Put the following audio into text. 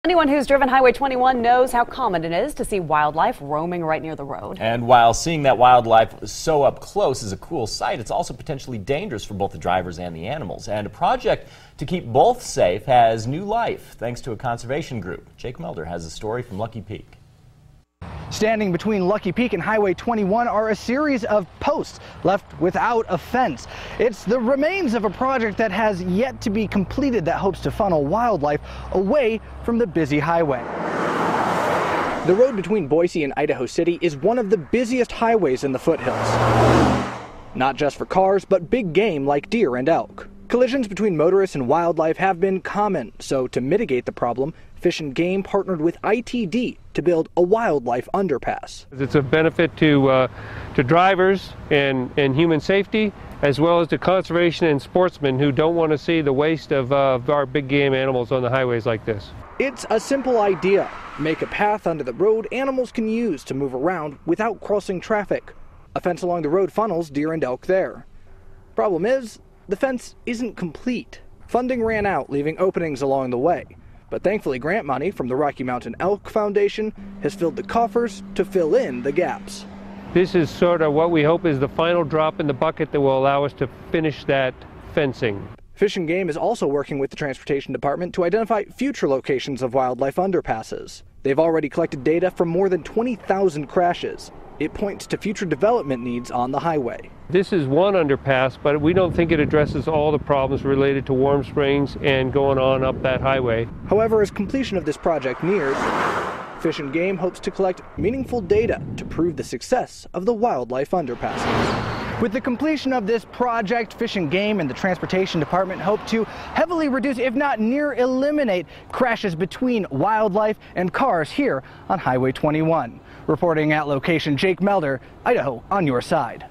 Anyone who's driven Highway 21 knows how common it is to see wildlife roaming right near the road. And while seeing that wildlife so up close is a cool sight, it's also potentially dangerous for both the drivers and the animals. And a project to keep both safe has new life thanks to a conservation group. Jake Melder has a story from Lucky Peak. Standing between Lucky Peak and Highway 21 are a series of posts left without a fence. It's the remains of a project that has yet to be completed that hopes to funnel wildlife away from the busy highway. The road between Boise and Idaho City is one of the busiest highways in the foothills. Not just for cars, but big game like deer and elk. Collisions between motorists and wildlife have been common, so to mitigate the problem, Fish and Game partnered with ITD to build a wildlife underpass. It's a benefit to drivers and human safety, as well as to conservation and sportsmen who don't want to see the waste of our big game animals on the highways like this. It's a simple idea. Make a path under the road animals can use to move around without crossing traffic. A fence along the road funnels deer and elk there. Problem is, the fence isn't complete. Funding ran out, leaving openings along the way. But thankfully, grant money from the Rocky Mountain Elk Foundation has filled the coffers to fill in the gaps. This is sort of what we hope is the final drop in the bucket that will allow us to finish that fencing. Fish and Game is also working with the Transportation Department to identify future locations of wildlife underpasses. They've already collected data from more than 20,000 crashes. It points to future development needs on the highway. This is one underpass, but we don't think it addresses all the problems related to Warm Springs and going on up that highway. However, as completion of this project nears, Fish and Game hopes to collect meaningful data to prove the success of the wildlife underpasses. With the completion of this project, Fish and Game and the Transportation Department hope to heavily reduce, if not near eliminate, crashes between wildlife and cars here on Highway 21. Reporting at location, Jake Melder, Idaho on your side.